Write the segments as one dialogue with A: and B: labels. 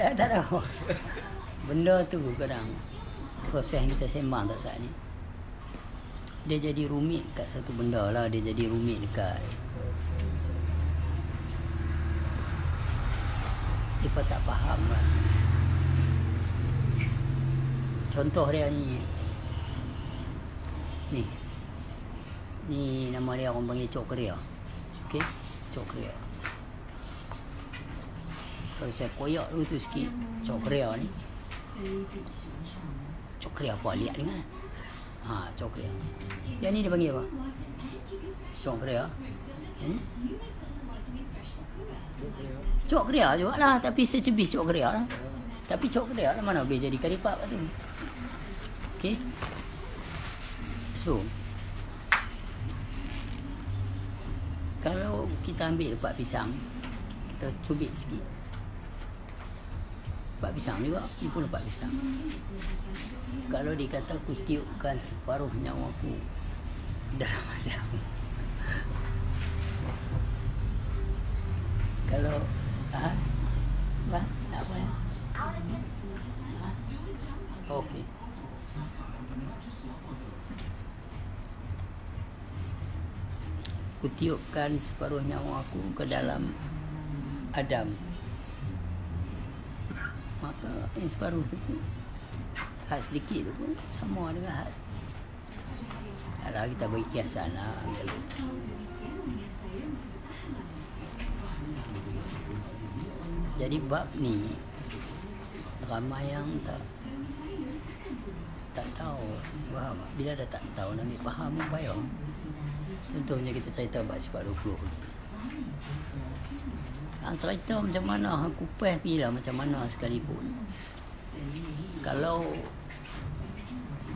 A: Tak ada. Benda tu kadang proses yang kita sembang tak saat ni. Dia jadi rumit kat satu benda lah. Dia jadi rumit dekat mereka tak faham lah. Contoh dia ni. Ni nama dia orang panggil cok keria. Okey, cok keria. Kalau saya koyak dulu tu sikit, cok keria ni. Cok keria apa lihat ni kan? Cok keria. Yang ni dia panggil apa? Cok keria. Yang ni? Cok keria juga lah, tapi secebis cok keria lah. Tapi cok keria lah mana boleh jadi karipap tu. Okey. So, kalau kita ambil lepak pisang, kita cubit sikit. Lepak pisang juga, ni pun lepak pisang. Kalau dikata aku tiupkan separuh nyawa aku dalam adam. Kalau apa ya? Okey. Aku tiupkan separuh nyawa aku ke dalam Adam, maka yang separuh tu pun, had sedikit tu pun sama dengan had. Kalau kita beri kiasan lah. Jadi bab ni ramai yang tak tahu. Faham? Bila dah tak tahu nak ambil faham pun payah. Contohnya kita cerita bab sifat 20 kita. Cerita macam mana hang kupas bila macam mana sekalipun. Kalau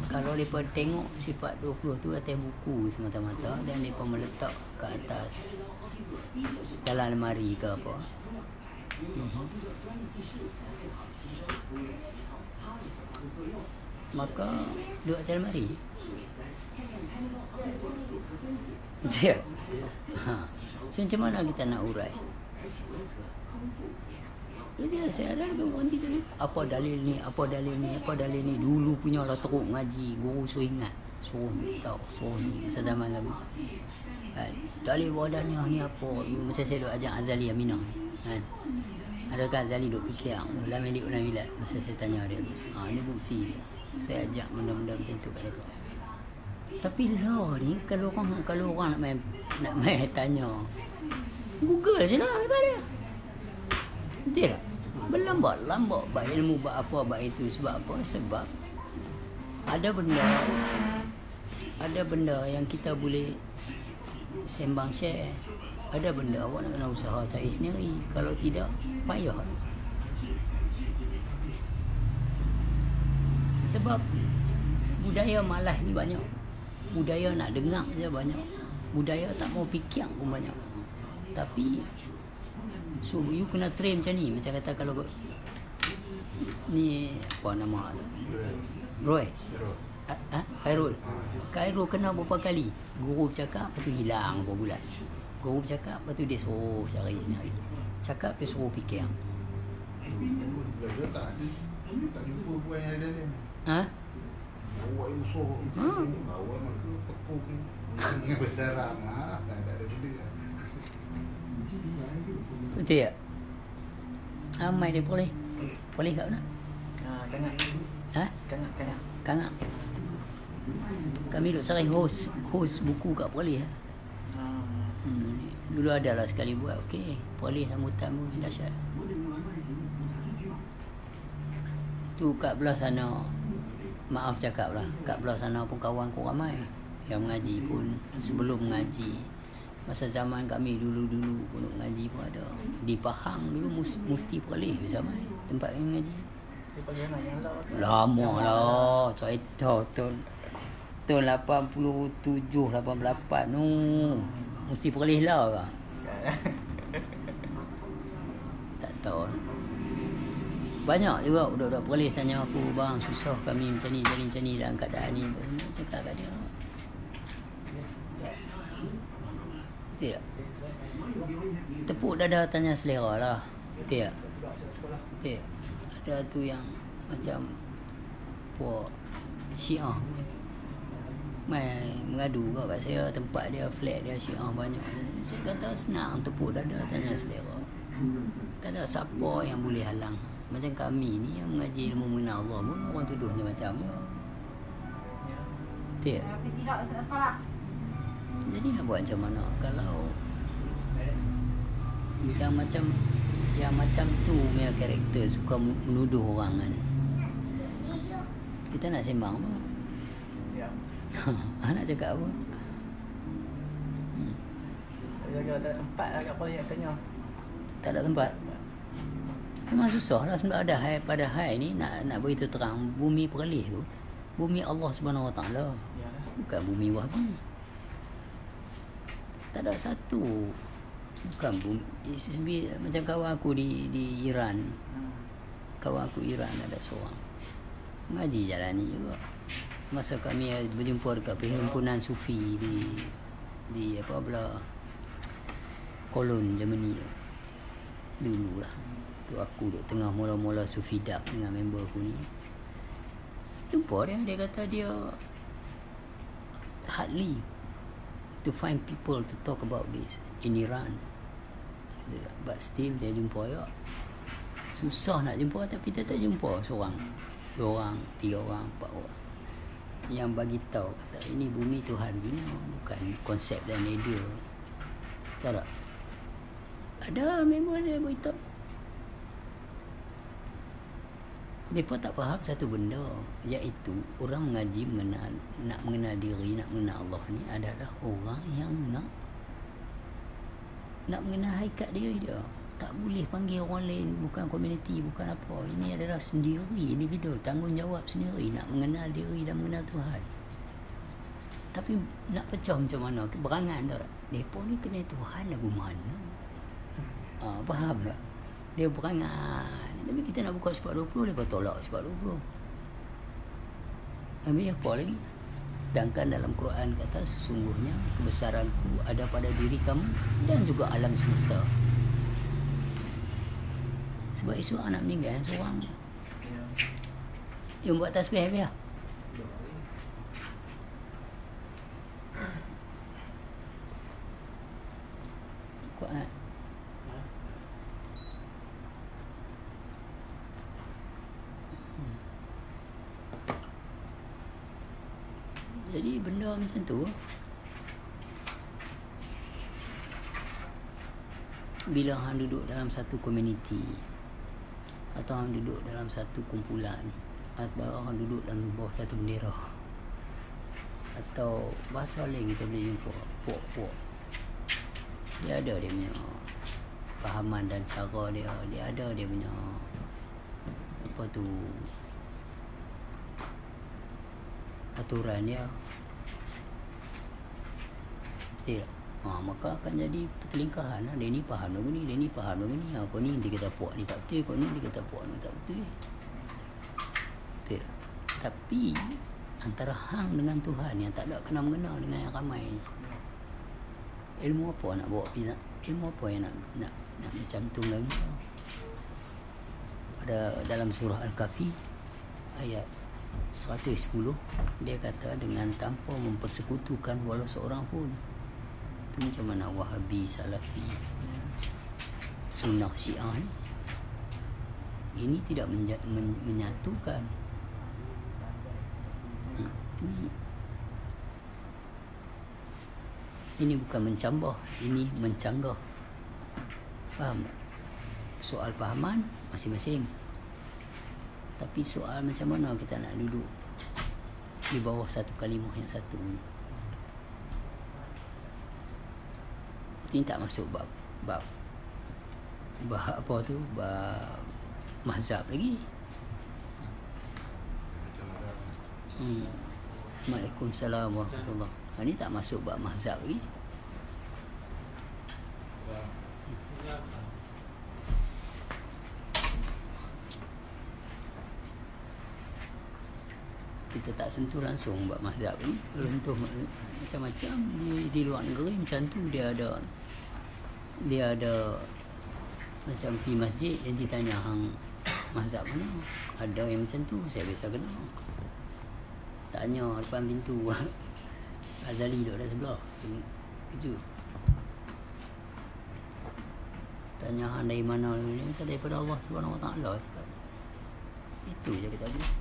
A: mereka tengok sifat 20 tu atas buku semata-mata dan mereka meletak ke atas dalam lemari ke apa. Maka duduk atas lemari. Ya. So, macam mana kita nak urai? Jadi saya ada orang kita ni, apa dalil ni, apa dalil ni, apa dalil ni. Dulu punya lah teruk ngaji, guru suruh ingat, suruh tahu, suruh ni masa zaman lama. Kan? Dalil wadahnya ni apa? Dulu masa saya duk ajak Azali Aminah ni. Kan? Adakah Azali duk fikir ulang milik ulang milat? Masa saya tanya dia tu. Ni bukti dia. Saya ajak benda-benda macam tu kat dia. Tapi lah ni kalau orang nak main tanya, Google je lah kata dia. Betul tak? Berlambat-lambat bab ilmu bab apa bab itu. Sebab apa? Sebab ada benda yang kita boleh sembang share. Ada benda awak nak kena usaha cari sendiri. Kalau tidak, payah. Sebab budaya malas ni banyak. Budaya nak dengar je banyak. Budaya tak mau fikir pun banyak. Tapi so you kena train macam ni. Macam kata kalau ni apa nama tu? Roy. Khairul kena berapa kali? Guru bercakap, lepas tu hilang berapa bulan. Guru bercakap, lepas tu dia suruh cari sendiri. Cakap, dia suruh fikir.
B: Tak jumpa buat yang ada ni. Awak yang suruh awak maka pekuk ni berdarang tak ada benda.
A: Betul tak? Amai dia boleh kat mana? Kangak. Kami duk sarai host buku kat Polis. Dulu ada lah sekali buat. Okey, Polis sambutan pun dahsyat. Tu kat belah sana, maaf cakap lah, kat belah sana pun kawan ku ramai yang mengaji pun. Sebelum mengaji, masa zaman kami dulu-dulu pun mengaji pun ada. Di Pahang dulu mesti Polis bersama tempat yang mengaji. Lama lah, cerita tahun 87, 88 tu. Mesti Polis lah kan. Tak tahu lah. Banyak juga budak-budak Polis tanya aku, bang susah kami macam ni dalam keadaan ni. Cakap kat dia. Betul tak? Tepuk dada tanya selera lah. Betul tak? Betul. Dia tu yang macam puak Syiah mai mengadu kat saya, tempat dia, flat dia Syiah banyak. Saya kata senang, tepuk dada, tanya selera. Tak ada siapa yang boleh halang. Macam kami ni yang mengaji ilmu mengenal Allah pun orang tuduh macam dia.
C: Tapi tidak sekolah.
A: Jadi nak buat macam mana kalau yang macam tu punya karakter suka menuduh orang kan. Kita nak sembang apa?
D: Ya.
A: Nak cakap apa?
D: Jaga tak ada tempat lah kat polis nak tanya.
A: Tak ada tempat. Memang susah lah sebab pada hai ni nak beritahu terang bumi perlis tu bumi Allah Subhanahu Wa Taala,
D: Yalah.
A: bukan bumi Wahabi. Tak ada satu, bukan bumi macam kawan aku di Iran. Kawan aku Iran ada seorang mengaji jalan ni juga. Masa kami berjumpa dekat perhimpunan sufi di apa belah Kolon Germany dulu lah. Tu aku duduk tengah mula-mula sufi dak dengan member aku ni. Jumpa dia kata dia hardly to find people to talk about this in Iran. But still dia jumpa ya. Susah nak jumpa tapi dia tak jumpa seorang, dua orang, tiga orang, empat orang yang bagi tahu kata ini bumi Tuhan bina, bukan konsep dan idea. Tak ada. Ada member saya beritahu. Mereka tak faham satu benda, iaitu orang mengaji nak mengenal diri, nak mengenal Allah ni adalah orang yang nak mengenal hakikat diri dia. Tak boleh panggil orang lain, bukan komuniti, bukan apa. Ini adalah sendiri, individu, tanggungjawab sendiri nak mengenal diri dan mengenal Tuhan. Tapi nak pecah macam mana? Berangan tak? Mereka ni kenal Tuhan lagu mana? Faham tak? Dia berangan. Tapi kita nak buka sifat 20, mereka tolak sifat 20. Habis apa lagi? Sedangkan dalam Quran kata sesungguhnya kebesaranku ada pada diri kamu dan juga alam semesta. Sebab esok anak meninggal seorang. Yang buat tasbih habis lah. Kuat. Jadi benda macam tu, bila hang duduk dalam satu komuniti atau hang duduk dalam satu kumpulan atau hang duduk dalam bawah satu bendera atau bahasa lain kita boleh jumpa puak-puak, dia ada dia punya fahaman dan cara dia ada dia punya apa tu aturan dia. Maka akan jadi pertelingkahan lah. Dia ni faham lagu ni, dia ni faham lagu ni. Kau ni dia kata puak ni tak betul, kau ni dia kata puak ni tak betul. Betul. Tapi antara hang dengan Tuhan yang tak ada kena-mengena dengan yang ramai ni, ilmu apa nak bawa pergi? Ilmu apa yang nak mencantumkan kita? Pada dalam surah Al-Kahfi ayat 110 dia kata dengan tanpa mempersekutukan walau seorang pun. Itu macam mana Wahabi, Salafi, Sunnah, Syiah ni, ini tidak menyatukan. Ini bukan mencambah, ini mencanggah. Faham tak? Soal pahaman masing-masing. Tapi soal macam mana kita nak duduk di bawah satu kalimah yang satu ni, ini tak masuk bab apa tu, bab mazhab lagi. Waalaikumsalam warahmatullahi. Ini tak masuk bab mazhab lagi. Kita tak sentuh langsung buat mazhab ni. Kalau sentuh macam-macam di luar negeri macam tu, dia ada macam pergi masjid, dia ditanya hang mazhab mana? Ada yang macam tu, saya biasa kenal. Tanya depan pintu. Azali duduk dah sebelah. Kejut. Tanya hang dari mana ni? Kata daripada Allah Subhanahu Wa Taala cakap. Itu je kita bilang.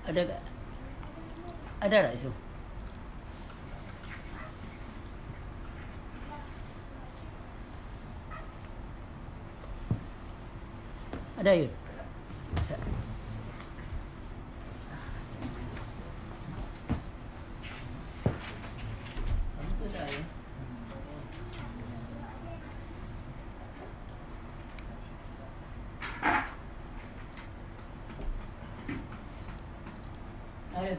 A: Ada tak? Ada tak so? Ada ya? Ayo.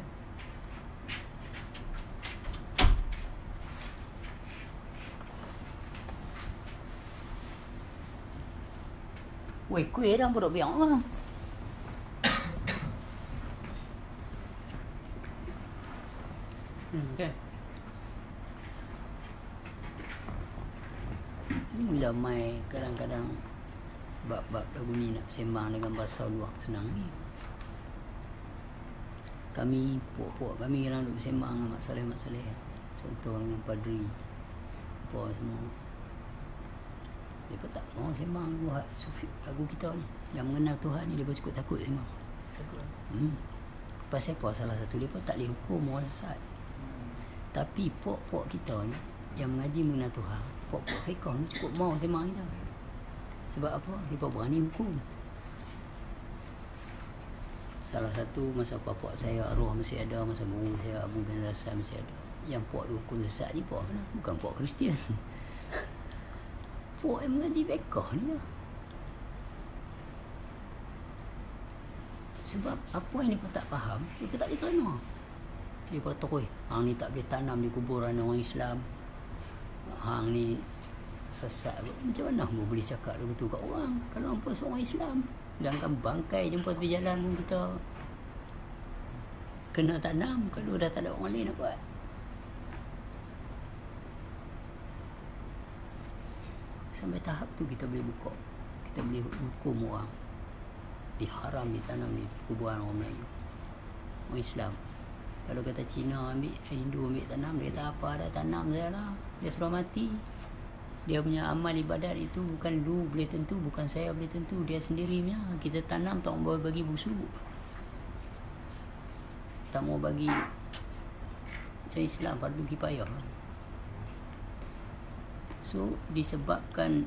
A: Weh, kuih dah duduk biar orang. Okay. Bila mai kadang-kadang bab-bab lagu ni nak sembang dengan bahasa luar senang ni. Kami, puak-puak kami kadang duduk sembang dengan Mak Saleh. Contoh dengan Padri. Apa semua. Mereka tak mau sembang lagu kita ni. Yang mengenal Tuhan ni, mereka cukup takut sembang. Pasal apa? Salah satu mereka tak boleh hukum orang sesat. Tapi puak-puak kita ni, yang mengaji mengenal Tuhan, puak-puak fiqah ni cukup mau sembang kita. Sebab apa? Mereka berani hukum. Salah satu masa puak saya arwah masih ada, masa guru saya Abu bin Hasan masih ada. Yang puak hukum sesat ni puak mana? Bukan puak Kristian. Puak yang mengaji fiqah ni lah. Sebab apa yang mereka tak faham, mereka tak boleh terima. Mereka terus, hang ni tak boleh tanam di kuburan orang Islam. Hang ni sesat. Macam mana hang boleh cakap begitu kat orang? Kalau hang pun seorang Islam. Sedangkan bangkai jumpa tepi jalan pun kita kena tanam. Kalau dah tak ada orang lain nak buat. Sampai tahap tu kita boleh buka. Kita boleh hukum orang. Diharam ditanam di kuburan orang Melayu. Orang Islam. Kalau kata Cina ambil, Hindu ambil tanam, dia kata apa dah tanam saya lah. Dia suruh mati. Dia punya amal ibadat itu bukan lu boleh tentu, bukan saya boleh tentu. Dia sendirinya. Kita tanam tak mau bagi busuk. Tak mau bagi macam Islam, fardu kifayah. So disebabkan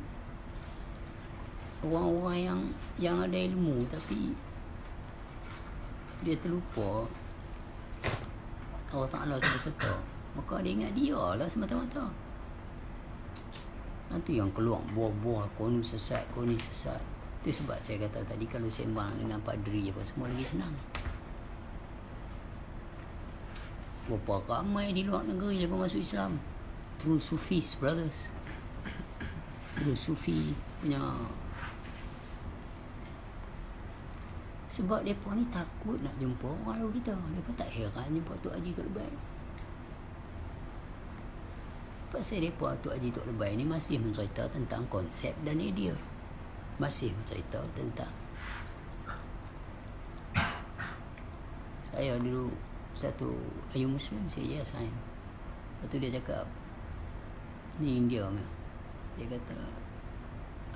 A: orang-orang yang ada ilmu tapi dia terlupa Allah Ta'ala tu berserta, maka dia ingat dia lah semata-mata. Nanti yang keluar buah-buah, kau ni sesat, kau ni sesat. Itu sebab saya kata tadi, kalau sembang dengan padri apa semua lagi senang. Berapa ramai di luar negeri yang masuk Islam through Sufis, brothers. Through Sufi punya. Sebab mereka ni takut nak jumpa orang lalu kita. Mereka tak heran jumpa Tok Haji Tok Lebay. Pasal mereka Tok Haji Tok Lebay ni masih mencerita tentang konsep dan idea. Masih mencerita tentang. Saya dulu satu Ayu Muslim, saya sign. Lepas tu dia cakap, ni India ni. Dia kata,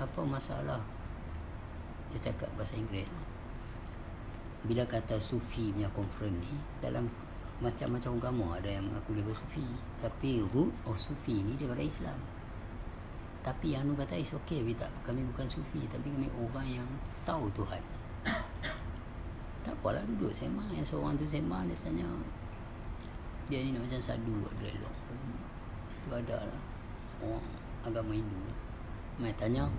A: apa masalah? Dia cakap bahasa Inggeris. Bila kata Sufi punya conference ni, dalam macam-macam agama ada yang mengaku dia Sufi, tapi root of Sufi ni daripada Islam. Tapi yang kata is okay, kami bukan Sufi, tapi kami orang yang tahu Tuhan. Tak apalah, duduk sembang. Yang seorang tu sembang, dia tanya, dia ni macam sadu, ada elok. Itu ada lah orang agama Hindu. Mai tanya,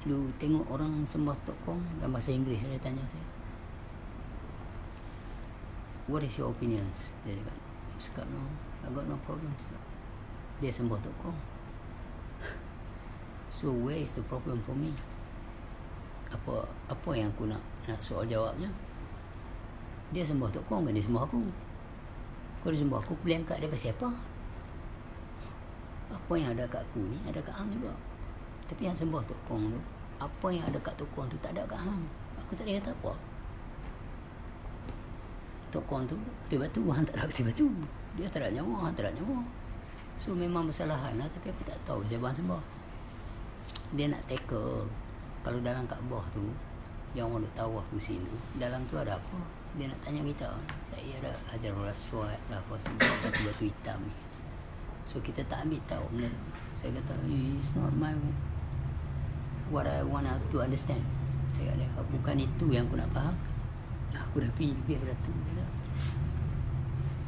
A: lu tengok orang sembah Tok Kong dalam bahasa Inggeris. Dia tanya saya, what is your opinions? Dia cakap, cakap no, I got no problem. Dia sembah Tok Kong. So where is the problem for me? Apa yang aku nak soal jawabnya? Dia sembah Tok Kong, kan dia sembah aku. Kalau dia sembah aku, boleh angkat dia pasal apa? Apa yang ada kat aku ni ada kat hang juga. Tapi yang sembah Tok Kong tu, apa yang ada kat Tok Kong tu tak ada kat hang. Aku tak boleh kata apa. Tok Kong tu betul batu, hang tak ada betul batu. Dia tak ada nyawa, hang tak ada nyawa. So memang bersalahan lah, tapi aku tak tahu siapa yang sembah. Dia nak tackle. Kalau dalam Kaabah tu, yang orang duk tawaf pusing tu, dalam tu ada apa? Dia nak tanya kita. Saya ada Hajarul Aswad lah, apa semua batu-batu hitam ni. So kita tak ambil tahu benda tu. Saya kata, it's not my what I want to understand. Saya kata, bukan itu yang aku nak faham. Aku dah pergi lebih daripada tu.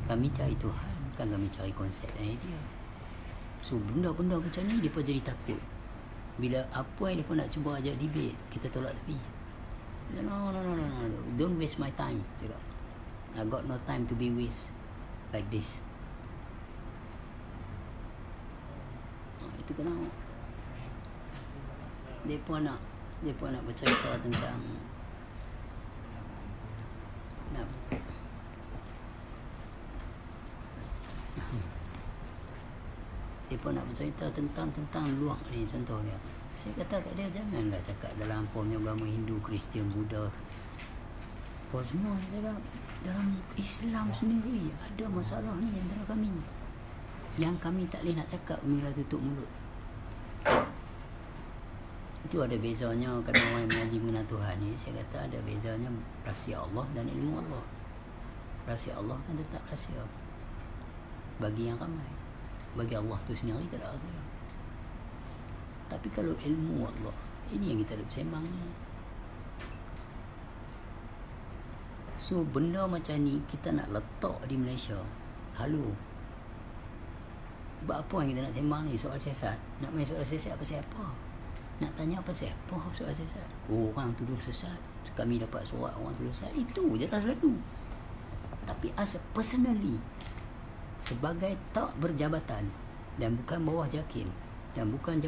A: Kami cari Tuhan, bukan kami cari konsep dan idea. So benda-benda macam ni, mereka jadi takut. Bila apa yang mereka nak cuba ajak debate, kita tolak tepi. No. Don't waste my time. Cakap, I got no time to be waste like this. Itu kenapa mereka nak bercerita tentang mereka nak bercerita tentang luang ni contohnya. Saya kata kat dia, janganlah cakap dalam formnya agama Hindu, Kristian, Buddha. Semua saya cakap dalam Islam sendiri ada masalah ni antara kami, yang kami tak boleh nak cakap, kami lah tutup mulut. Itu ada bezanya. Kadang orang yang mengaji mengenai Tuhan ni, saya kata ada bezanya rahsia Allah dan ilmu Allah. Rahsia Allah kan tetap rahsia bagi yang ramai. Bagi Allah tu sendiri tak ada rahsia. Tapi kalau ilmu Allah, ini yang kita ada bersembang ni. So benda macam ni kita nak letak di Malaysia. Halo, sebab apa yang kita nak sembang ni? Soal siasat. Nak main soal siasat apa siapa? Nak tanya apa siapa soal siasat? Orang tuduh sesat, kami dapat surat orang tuduh sesat. Itu je lah selalu. Tapi as personally, sebagai tak berjabatan dan bukan bawah JAKIM dan bukan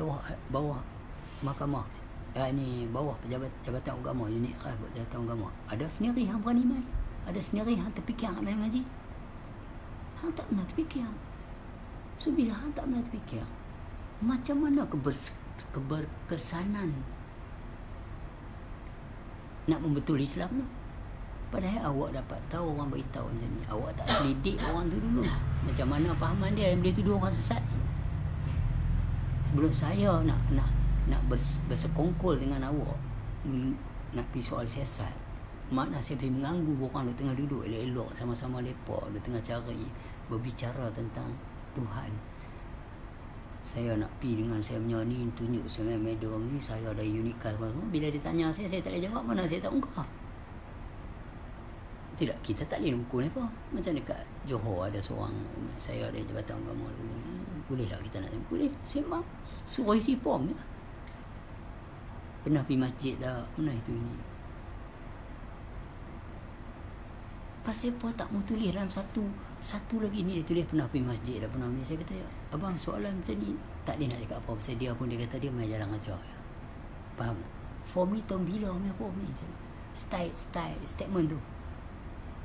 A: bawah mahkamah, ni bawah pejabat jabatan agama, unit khas buat jabatan agama, ada sendiri hang berani main, ada sendiri hang terfikir nak main ngaji. Hang tak pernah terfikir. So bila hang tak pernah terfikir, macam mana keberkesanan nak membetul Islam tu? Padahal awak dapat tahu orang beritahu macam ni, awak tak selidik orang tu dulu. Macam mana fahaman dia yang boleh tuduh orang sesat? Sebelum saya nak bersekongkol dengan awak, nak pergi soal siasat, makna saya boleh mengganggu orang yang tengah duduk elok-elok sama-sama lepak, dia tengah cari berbicara tentang Tuhan. Saya nak pergi dengan saya punya ni, tunjuk saya medal ni, saya ada unikal semua. Bila dia tanya saya tak boleh jawab, mana saya tak ungkap. Tidak, kita tak boleh ukur ni apa. Macam dekat Johor ada seorang, saya ada jabatan agama dulu ni, boleh tak kita nak sembang? Boleh, sembang. Suruh isi form je. Pernah pergi masjid tak? Mana itu ini? Pasal apa tak mau tulis dalam satu lagi ni, dia tulis pernah pergi masjid dah, pernah ni. Saya kata, abang soalan macam ni tak boleh nak cakap apa. Pasal dia pun dia kata dia main jarang ajar. Faham tak? Form ni tahun bila punya form ni? Style statement tu.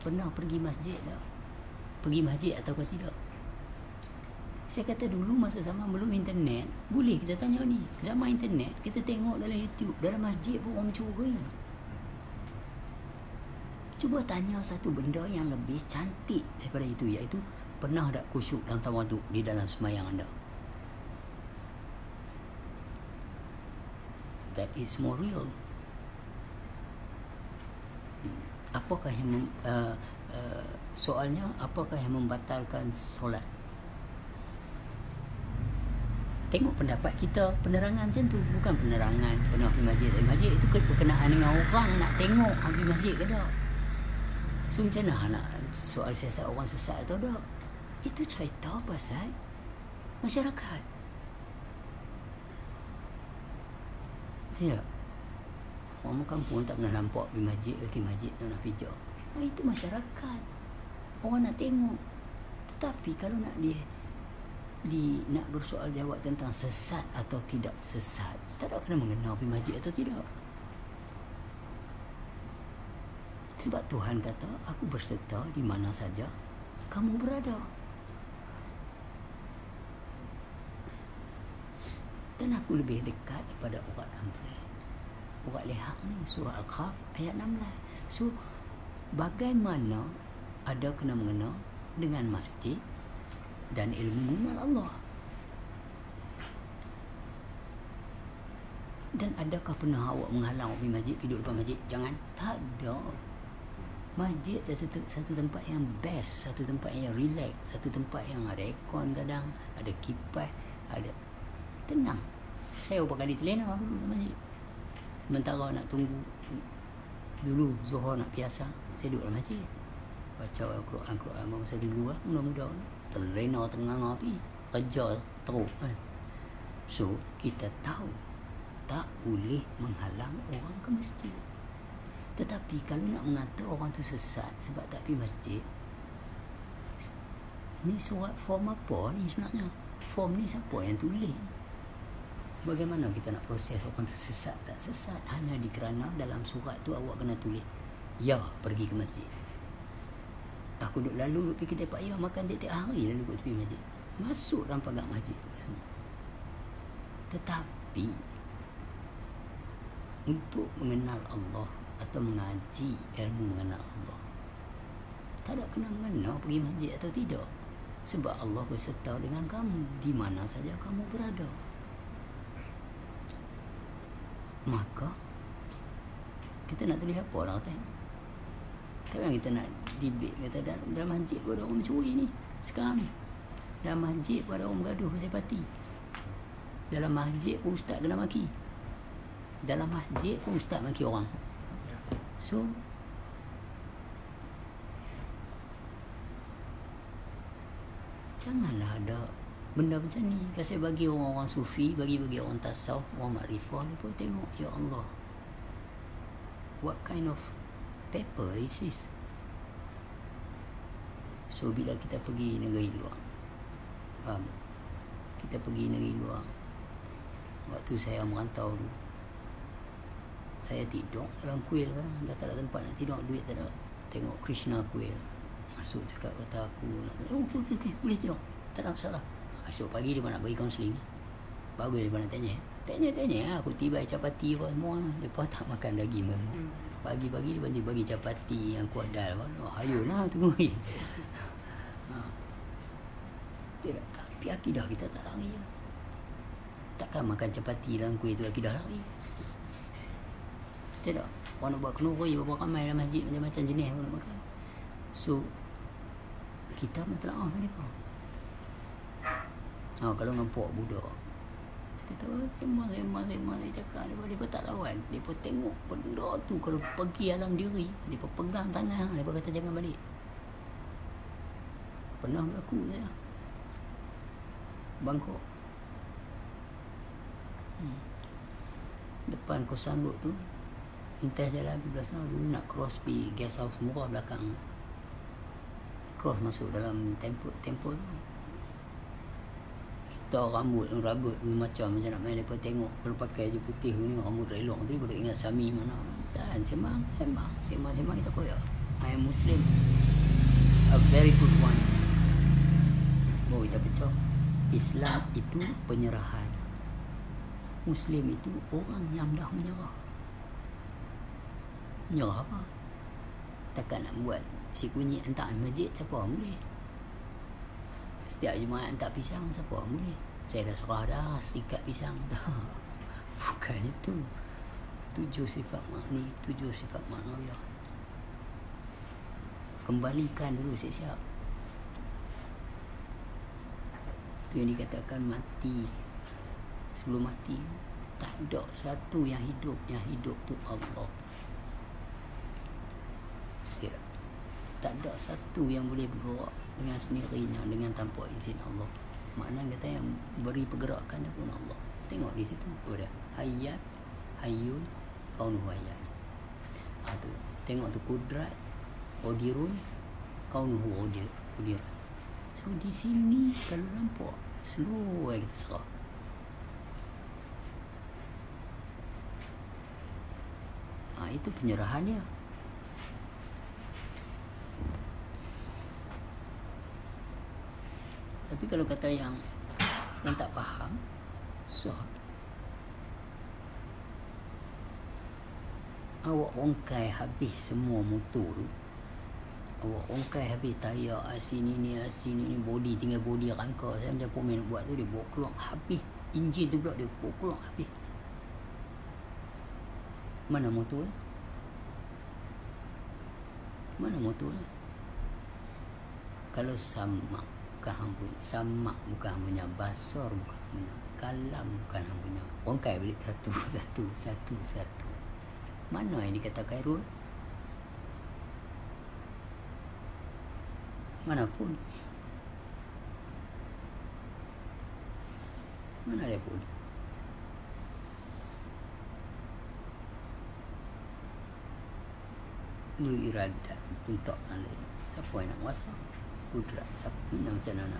A: Pernah pergi masjid tak? Pergi masjid ataukah tidak? Saya kata dulu masa zaman belum internet, boleh kita tanya ni. Zaman internet, kita tengok dalam YouTube, dalam masjid pun orang mencuri. Cuba tanya satu benda yang lebih cantik daripada itu, iaitu pernah tak khusyuk dalam tawaduk di dalam sembahyang anda? That is more real. Apakah yang soalnya apakah yang membatalkan solat? Tengok pendapat kita, penerangan macam tu, bukan penerangan pernah pergi masjid. Masjid itu berkenaan dengan orang nak tengok pergi masjid ke tak. So macam mana nak soal siasat orang sesat atau tak? Itu cerita pasal masyarakat. Tidak. Orang kampung tak pernah nampak pergi masjid, kaki masjid tu nak pijak. Itu masyarakat. Orang nak tengok. Tetapi kalau nak nak bersoal jawab tentang sesat atau tidak sesat, tak ada kena mengenal pergi masjid atau tidak. Sebab Tuhan kata, aku berserta di mana saja kamu berada. Dan aku lebih dekat kepada urat Amri. Urat leher ni surah Al-Kahf ayat 16. So bagaimana ada kena-mengena dengan masjid dan ilmu mengenal Allah? Dan adakah pernah awak menghalang pergi masjid, duduk depan masjid? Jangan. Tak ada. Masjid satu tempat yang best, satu tempat yang relax, satu tempat yang ada aircon kadang, ada kipas, ada tenang. Saya beberapa kali terlena dulu dalam masjid. Sementara nak tunggu dulu Zuhur nak biasa, saya duduk dalam masjid. Baca Al-Quran masa dulu muda-muda terlena tengah api, kerja teruk kan. So kita tahu tak boleh menghalang orang ke masjid. Tetapi kalau nak mengata orang tu sesat sebab tak pergi masjid, ni surat form apa ni sebenarnya? Form ni siapa yang tulis? Bagaimana kita nak proses orang tu sesat tak sesat? Hanya dikerana dalam surat tu awak kena tulis, ya pergi ke masjid. Aku duduk lalu pergi kedai Pak Ya, makan tiap-tiap hari lalu kat tepi masjid. Masuk dalam pagar masjid semua. Tetapi untuk mengenal Allah atau mengaji ilmu mengenal Allah, tak ada kena-mengena pergi masjid atau tidak. Sebab Allah berserta dengan kamu di mana saja kamu berada. Maka kita nak tulis apa lah kata? Takkan kita nak debate kata dalam masjid pun ada orang mencuri ni sekarang ni. Dalam masjid pun ada orang bergaduh pasal parti. Dalam masjid pun ustaz kena maki. Dalam masjid pun ustaz maki orang. So janganlah ada benda macam ni. Kasi bagi orang-orang sufi, bagi orang tasawuf, orang makrifah, mereka tengok, ya Allah, what kind of paper is this? So bila kita pergi negeri luar, kita pergi negeri luar, waktu saya merantau dulu, saya tidur dalam kuil kadang, dah tak ada tempat nak tidur, duit tak ada. Tengok Krishna kuil, masuk cakap kata aku nak, okey, boleh tidur, tak ada masalah. Esok pagi dia nak bagi kaunseling, baru dia nak tanya aku tiba capati apa semua, lepas tak makan daging pun. Pagi-pagi dia bagi capati yang kuat dal, ayolah tunggu. Tidak, tapi akidah kita tak lari. Takkan makan capati dalam kuih tu akidah lari. Tidak, orang nak buat kenuri, berapa ramai dalam masjid macam-macam jenis orang nak makan. So kita mentelaah kan mereka. Kalau dengan puak budak, kita sembang cakap, mereka tak lawan. Mereka tengok benda tu, kalau pergi alam diri, mereka pegang tangan, mereka kata jangan balik. Pernah berlaku saya Bangkok, depan kosan road tu, lintas jalan belah sana, dulu nak cross pergi guest house murah belakang, cross masuk dalam temple tu. Kita rambut macam nak main, mereka tengok kalau pakai je putih ni rambut relong tu, boleh ingat Sami mana. Dan sembang kita koyak, I am Muslim, a very good one. Baru kita pecah. Islam itu penyerahan, Muslim itu orang yang dah menyerah. Menyerah apa? Takkan nak buat si kunyi hantar masjid, siapa boleh? Setiap Jumaat hantar pisang, siapa boleh? Saya dah serah dah, sikat pisang dah. Bukan itu. 7 sifat makni, 7 sifat maknawiyah. Kembalikan dulu siap-siap. Itu yang dikatakan mati. Sebelum mati, tak ada sesuatu yang hidup. Yang hidup tu Allah. Ya. Tak ada satu yang boleh bergerak dengan sendirinya, dengan tanpa izin Allah. Maknanya kata yang beri pergerakan tu pun Allah. Tengok di situ ada hayat, hayyun, kaunuhu hayat. Tu tengok tu kudrat, qadirun, kaunuhu qadir. So di sini kalau nampak slow kita serah. Itu penyerahan dia. Tapi kalau kata yang tak faham, so Awak rongkai habis semua motor tu. Awak rongkai habis tayar sini ni body, tinggal body rangka. Saya macam pemain buat tu, dia bawa keluar habis. Enjin tu pula dia bawa keluar habis. Mana motor ni? Mana motor ni? Kalau samak bukan hang punya, samak bukan hang punya, basar bukan hang punya, kalam bukan hang punya. Rongkai balik satu. Mana yang dikata Khairul? Mana pun. Mana dia pun. Dulu iradat untuk lain. Siapa yang nak kuasa? Kudrat. Siapa nak macam mana?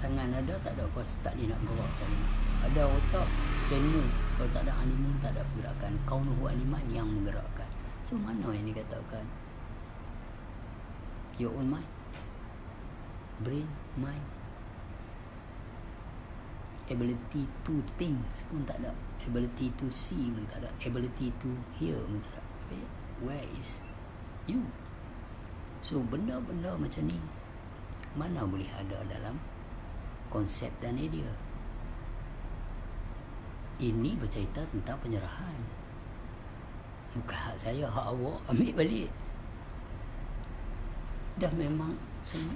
A: Tangan ada, tak ada kuasa, tak dia nak gerakkan. Ada otak, ilmu. Kalau tak ada animu, tak ada pergerakan. Kaunuhu animan yang menggerakkan. So mana yang dikatakan? Your own mind, brain, mind, ability to things pun tak ada, ability to see pun tak ada, ability to hear pun tak ada. Where is you? So benda-benda macam ni mana boleh ada dalam konsep dan idea. Ini bercerita tentang penyerahan. Bukan hak saya, hak awak, ambil balik. Dah memang semua.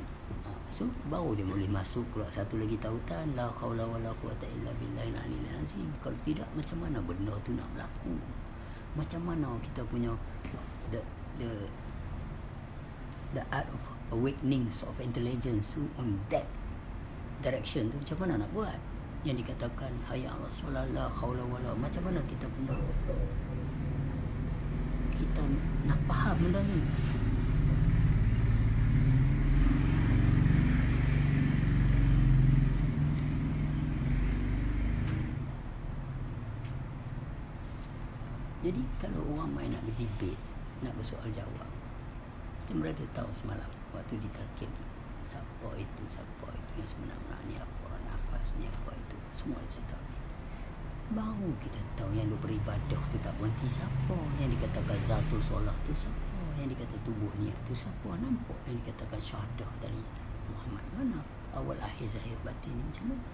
A: So baru dia boleh masuk pula satu lagi tautan, la haula wala quwata illa billahil aliyil azim. Kalau tidak, macam mana benda tu nak berlaku? Macam mana kita punya the art of awakenings of intelligence on that direction tu, macam mana nak buat? Yang dikatakan hayya ala solat, la haula wala, macam mana kita punya, kita nak faham benda ni? Jadi kalau orang main nak berdebate, nak bersoal jawab, macam berada tahu semalam waktu ditalkin, siapa itu yang sebenarnya ni apa, nafas ni apa, itu semua dia cerita. Baru kita tahu yang lu beribadah tu tak berhenti siapa, yang dikatakan zatu solah tu siapa, yang dikata tubuh niat tu siapa, nampak yang dikatakan syahadah tadi Muhammad mana, awal akhir zahir batin ni macam mana.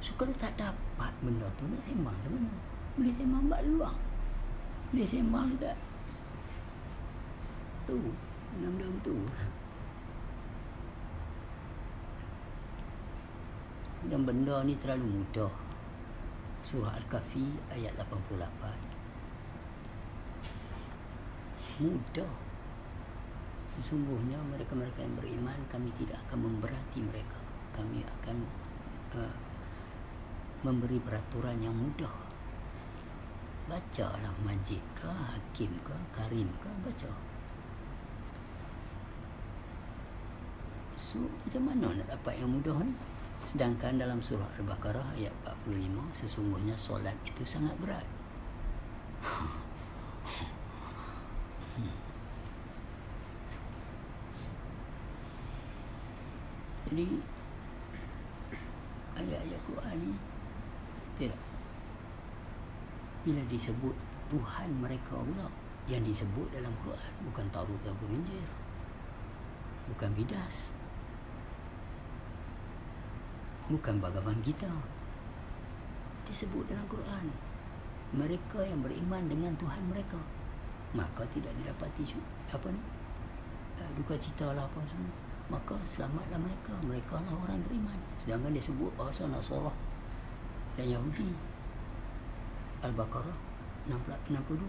A: So kalau tak dapat benda tu, nak sembang macam mana? Boleh sembang bak luang, boleh sembang dekat tu, benda-benda tu. Dan benda ni terlalu mudah. Surah Al-Kahfi ayat 88. Mudah. Sesungguhnya mereka-mereka yang beriman, kami tidak akan memberati mereka. Kami akan memberi peraturan yang mudah. Bacalah Majid ke, Hakim ke, Karim ke, baca. So macam mana nak dapat yang mudah ni? Sedangkan dalam surah Al-Baqarah ayat 45, sesungguhnya solat itu sangat berat. Jadi ayat-ayat Quran ni tidak, bila disebut Tuhan mereka pula, yang disebut dalam Quran bukan Taurut, Zabur, Injil, bukan Bidas, bukan Bhagavad Gita. Disebut dalam Quran mereka yang beriman dengan Tuhan mereka, maka tidak didapati duka cita lah apa semua, maka selamatlah mereka lah orang yang beriman. Sedangkan dia sebut bahasa Nasrani dan Yahudi, Al-Baqarah 62.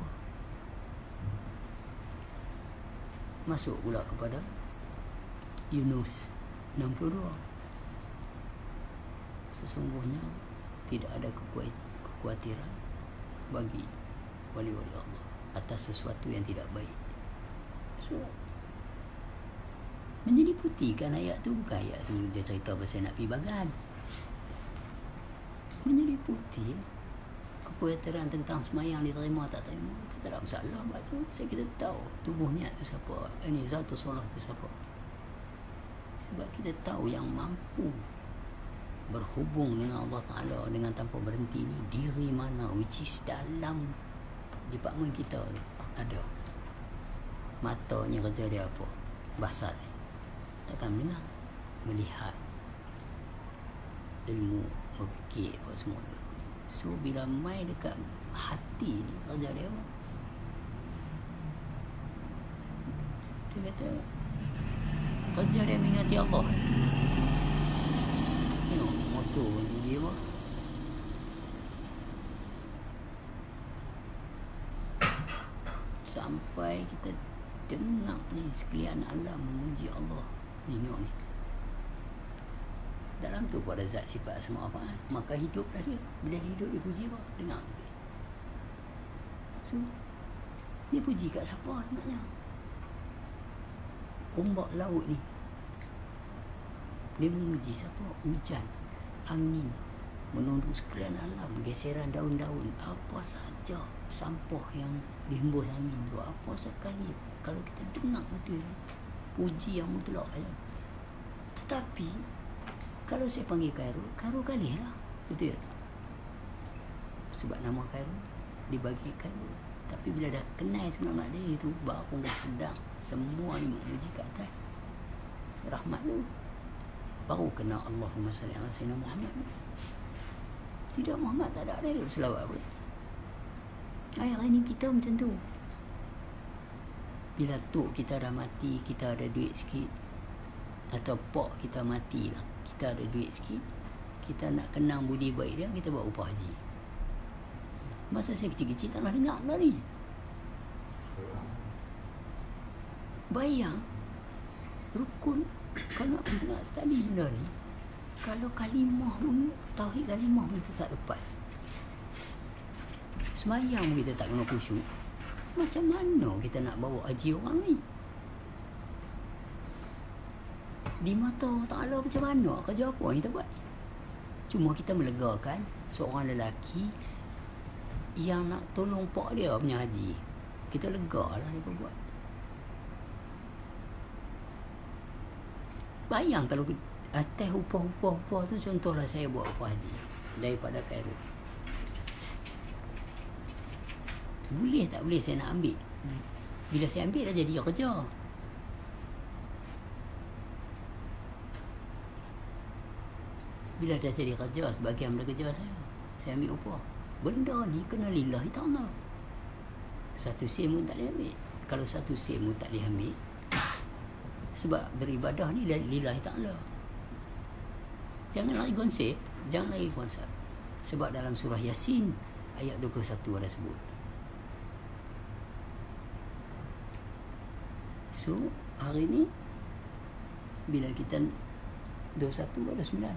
A: Masuk pula kepada Yunus 62. Sesungguhnya tidak ada kekhawatiran bagi wali-wali Allah atas sesuatu yang tidak baik. So menjadi putih kan ayat tu, bukan ayat tu dia cerita pasal nak pergi bagan. Menjadi putih kekhawatiran tentang semayang diterima tak terima, kita tak ada masalah buat tu. Saya kita tahu tubuh niat tu siapa, ini zatu solah tu siapa. Sebab kita tahu yang mampu berhubung dengan Allah Ta'ala dengan tanpa berhenti ni diri mana, which is dalam departmen kita ada. Matanya kerja dia apa? Basar. Takkan dengar. Melihat. Ilmu, berfikir apa semua dulu. So bila mai dekat hati ni kerja dia apa? Dia kata kerja dia mengingati Allah. Tengok motor ni dia apa? Sampai kita dengar ni sekalian alam memuji Allah. Tengok ni. Dalam tu ada zat sifat semua apa. Maka hiduplah dia. Bila dia hidup dia puji apa? Dengar ni. So dia puji kat siapa sebenarnya? Ombak laut ni dia memuji siapa? Hujan, angin, menunduk sekalian alam, geseran daun-daun, apa saja sampah yang dihembus angin tu, apa sekali kalau kita dengar betul puji yang mutlak aja. Tetapi kalau saya panggil Khairul kali lah, betul tak? Sebab nama Khairul dibagi Khairul. Tapi bila dah kenal sebenarnya dia itu, baru sedang semua ni memuji kat atas rahmat tu. Baru kena Allahumma salli ala sayyidina Muhammad. Tidak Muhammad tak ada dia selawat apa. Hari ni kita macam tu. Bila tok kita dah mati, kita ada duit sikit, atau pok kita mati lah, kita ada duit sikit, kita nak kenang budi baik dia, kita buat upah haji. Masa saya kecil-kecil tak pernah dengar tadi. Bayang rukun. Kalau nak study benda ni, kalau kalimah pun, tauhid kalimah pun kita tak dapat, semayang pun kita tak kena khusyuk, macam mana kita nak bawa haji orang ni? Di mata Allah Ta'ala macam mana? Kerja apa yang kita buat? Cuma kita melegakan seorang lelaki yang nak tolong pak dia punya haji. Kita lega lah dia buat. Bayang kalau atas upah tu, contohlah saya buat upah haji daripada Khairul. Boleh tak boleh saya nak ambil? Bila saya ambil dah jadi kerja. Bila dah jadi kerja sebagian daripada kerja saya ambil upah. Benda ni kena lillahi ta'ala. 1 sen pun tak boleh ambil. Kalau 1 sen pun tak boleh ambil, sebab beribadah ni lillahi ta'ala. Jangan lagi konsep. Sebab dalam surah Yasin ayat 21 ada sebut. So hari ni bila kita 21 ada 9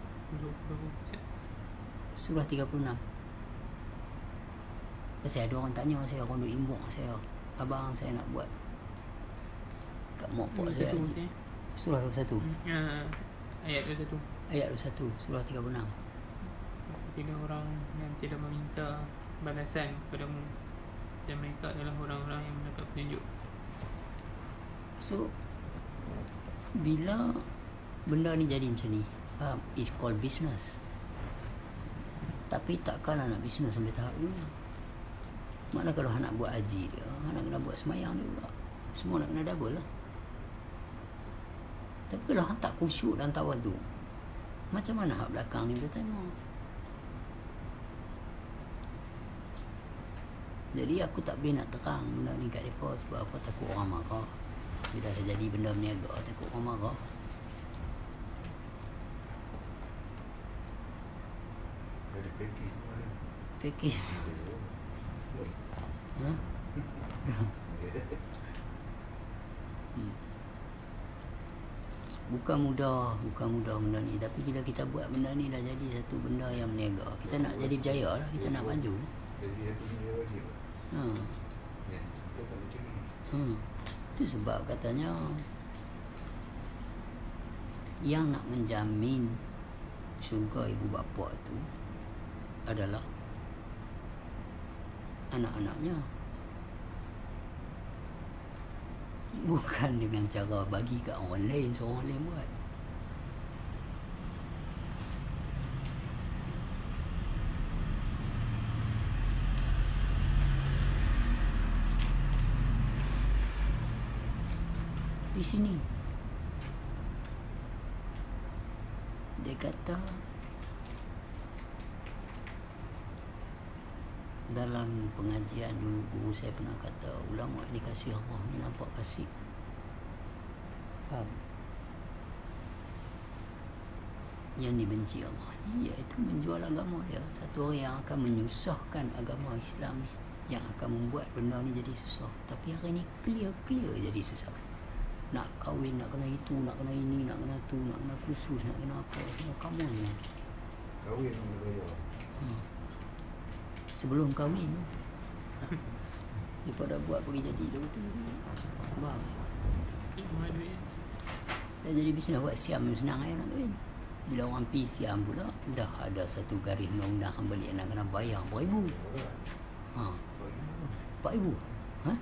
A: surah 36. Saya ada orang tanya saya, orang duk imbuk saya, abang saya nak buat kat mopok saya haji. Surah 21.
C: Ayat 21.
A: Ayat 21 surah 36.
C: Apabila orang yang tidak meminta balasan kepadamu, dan mereka adalah orang-orang yang mendapat petunjuk.
A: So bila benda ni jadi macam ni, it's called business. Tapi takkanlah nak bisnes sampai tahap ni. Maknanya kalau nak buat haji dia, nak kena buat semayang dia pula, semua nak kena double lah. Tapi kalau tak khusyuk dan tawadu, macam mana hak belakang ni kita tengok. Jadi aku tak boleh nak terang benda ni kat mereka. Sebab apa? Takut orang marah. Bila dah jadi benda berniaga, takut orang marah.
B: Dari package mana?
A: Package. Ha? Bukan mudah benda ni. Tapi bila kita buat benda ni, dah jadi satu benda yang berniaga. Kita nak jadi berjaya lah, kita nak maju.
B: Jadi satu benda wajib lah. Ya, kita tak macam ni.
A: Itu sebab katanya yang nak menjamin syurga ibu bapa tu adalah anak-anaknya, bukan dengan cara bagi kat orang lain, seorang lain buat. di sini. Dia kata dalam pengajian dulu guru saya pernah kata, ulama ni kasih Allah ni nampak kasih. Faham? Yang dibenci Allah ni iaitu menjual agama dia. Satu orang yang akan menyusahkan agama Islam ni, yang akan membuat benda ni jadi susah. Tapi hari ni clear jadi susah. Nak kahwin, nak kena itu, nak kena ini, nak kena tu, nak kena kursus, nak kena apa, semua kamu ni.
B: Kahwin dengan bayar.
A: Sebelum kahwin daripada buat pergi jadi dia betul. Faham? Dan jadi bisnes buat siam senang aja nak kahwin. Bila orang pergi siam pula, dah ada satu garis undang-undang balik nak kena bayar RM4,000. RM4,000. Ha?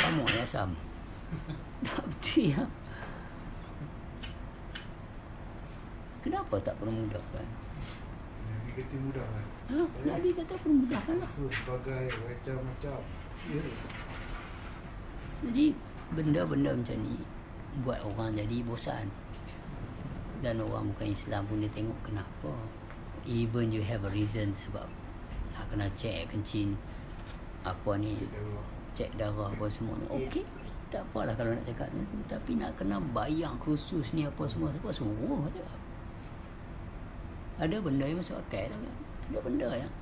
A: Kamu ya Sam. Tak betul ya. Kenapa tak permudahkan?
B: Nabi kata mudah kan?
A: Nabi kata permudahkan lah.
B: Sebagai macam-macam. Ya.
A: Jadi benda-benda macam ni buat orang jadi bosan. Dan orang bukan Islam pun dia tengok kenapa. Even you have a reason sebab nak kena cek kencing apa ni, cek darah apa semua ni. Okey, tak apalah kalau nak cakap ni. Tapi nak kena bayang kursus ni apa semua, siapa suruh je. Ada benda yang masuk akal lah kan? Ada benda yang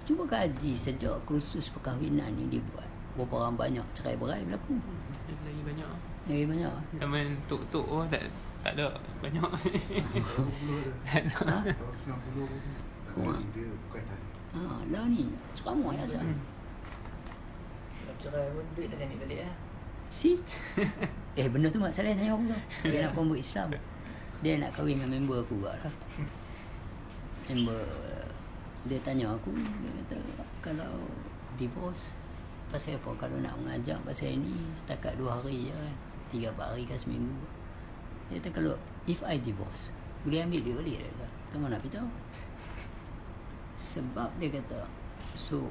A: cuba kaji sejak kursus perkahwinan ni dibuat, berapa orang banyak cerai berai berlaku.
C: Lagi banyak.
A: Lagi banyak.
C: Zaman tok-tok tak ada banyak.
B: Tak ada. Tahun 90 pun.
A: Kurang.
B: Dia bukan tadi.
A: Dah ni ceramah ya Sam.
D: Kalau cerai pun duit tak ambil balik lah.
A: Si benda tu Mak Saleh tanya aku tu. Dia nak convert Islam. Dia nak kahwin dengan member aku juga lah. Member dia tanya aku, dia kata kalau divorce pasal apa? Kalau nak mengajar pasal ni setakat 2 hari je kan, 3-4 hari kan seminggu. Dia kata kalau if I divorce, boleh ambil duit balik. Dia kata, kita mana nak beritahu. Sebab dia kata, so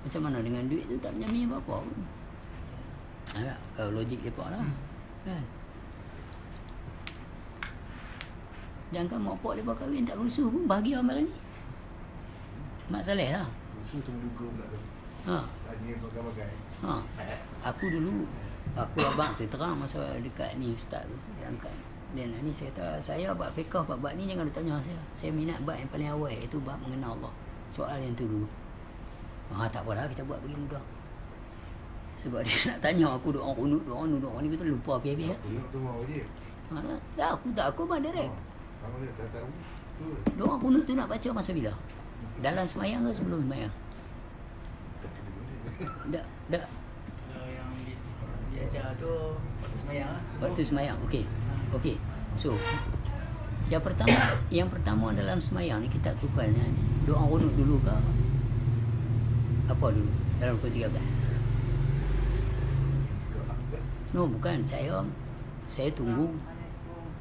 A: macam mana dengan duit tu tak menjamin apa-apa pun. Agak kalau logik mereka lah kan. Jangan mak pak mereka kahwin tak kerusuh pun bahagia malam ni. Mak Saleh lah.
B: Rusuh tu juga pula tu. Tanya bagai-bagai.
A: Aku dulu, aku abang tu terang masa dekat ni ustaz tu. Dia angkat. Dan ni saya kata, saya bab fiqh, bab ni jangan ditanya saya. Saya minat bab yang paling awal, iaitu bab mengenal Allah. Soal yang tu dulu. Tak apalah, kita buat bagi mudah. Sebab dia nak tanya aku doa kunut ni betul lupa habis-habis.
B: Kunut tu mau je.
A: Dah aku abang direct.
B: Kamu dia tak tahu. Tu.
A: Doa kunut tu nak baca masa bila? Dalam semayang ke sebelum semayang?
B: Tak kena boleh.
A: Tak.
D: Kalau yang diajar tu waktu semayang lah.
A: Waktu semayang, okey. So, yang pertama dalam semayang ni kita tukarnya ni. Doa kunut dulu ke? Apa dulu? Dalam pukul 13. No, bukan. Saya tunggu.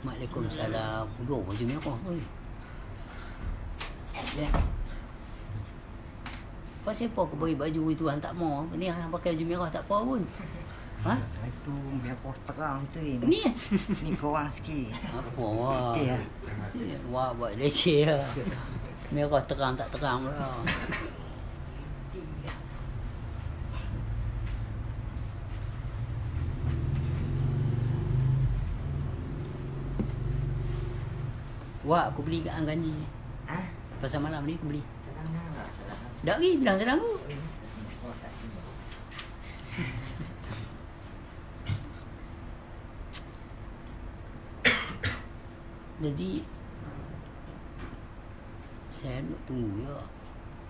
A: Waalaikumsalam. Dua baju merah tu. Pasal apa aku bagi baju itu hang tak mau? Ni hang pakai baju merah tak apa pun.
E: Itu biar pos terang tu ni.
A: Ni
E: Korang sikit.
A: apa wah.
E: Okey lah.
A: Wah buat leceh lah. Merah terang tak terang lah. Wah, aku beli kat Angganji ni. Pasal malam ni aku beli. Dah lagi bilang sedang aku. Jadi saya nak tunggu je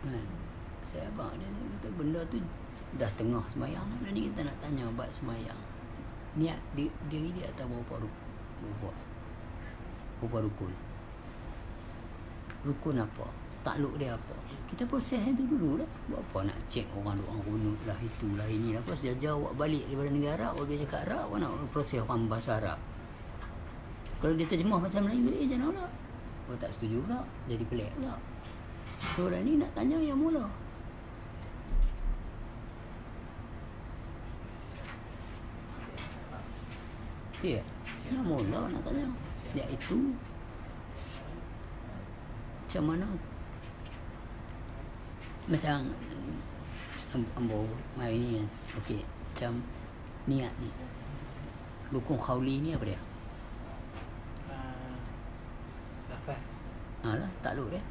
A: kan. Saya abang dia kata benda tu dah tengah semayang. Dan ni kita nak tanya bab semayang. Niat diri dia atau berapa rukun. Rukun apa? Takluk dia apa? Kita proses itu dulu lah. Buat apa nak cek orang doa kunut lah, itulah inilah. Lepas dia jawab balik daripada negara Arab, dia cakap Arab, awak nak proses orang bahasa Arab. Kalau dia terjemah macam Melayu, dia jangan pula. Awak tak setuju pula, jadi pelik pula. So dah ni nak tanya yang mula. Betul tak? Yang mula nak kata. Iaitu macam mana macam ambo mai ni kan. Okey, macam niat ni. Rukun khauli ni apa dia?
D: Lafaz.
A: Lah, takluk dia.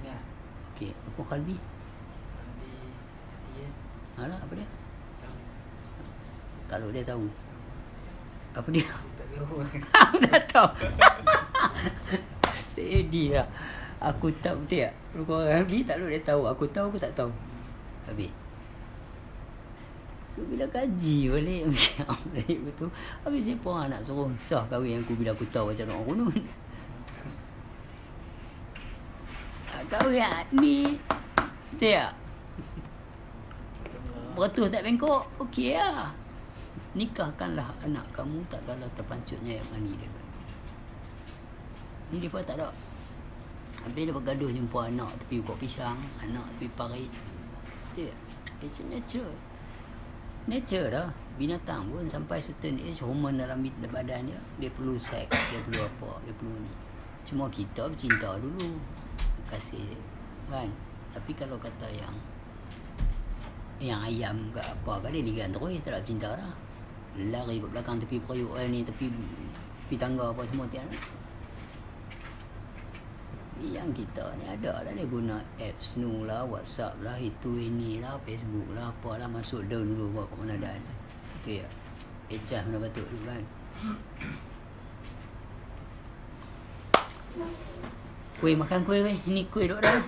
D: Ingat.
A: Okey, rukun qalbi.
D: Di hati ya.
A: Lah, apa dia?
D: Tahu.
A: Takluk dia tahu. Apa dia?
D: Tak tahu.
A: Aku tak tahu. Sedih lah. Aku tak betul tak? Rukun qalbi takluk dia tahu. Aku tahu, aku tak tahu. Habis. So, bila kaji balik balik betul. Habis siapa orang nak suruh sah kahwin aku bila aku tahu macam orang kunun. Kahwin ni betul tak? Beratus tak bengkok, okey lah. Nikahkanlah anak kamu tak kalah terpancutnya yang mani dia. Ni dia pun tak ada. Habis dia bergaduh jumpa anak tepi pokok pisang, anak tepi parit. Betul tak? It's natural. Nature dah. Binatang pun sampai certain age, hormon dalam badan dia perlu seks, dia perlu apa, dia perlu ni. Cuma kita bercinta dulu. Kasih kan. Tapi kalau kata yang ayam ke apa ke dia digan terus, tak nak cinta dah. Lari kat belakang tepi periuk ni, tepi tangga apa semua tiada. Yang kita ni ada lah dia guna apps nu lah, WhatsApp lah, itu ini lah, Facebook lah, apa lah, masuk down dulu buat kat mana dan. Betul tak? Ejah mana patut tu kan. Kuih makan kuih weh. Ini kuih duk dah.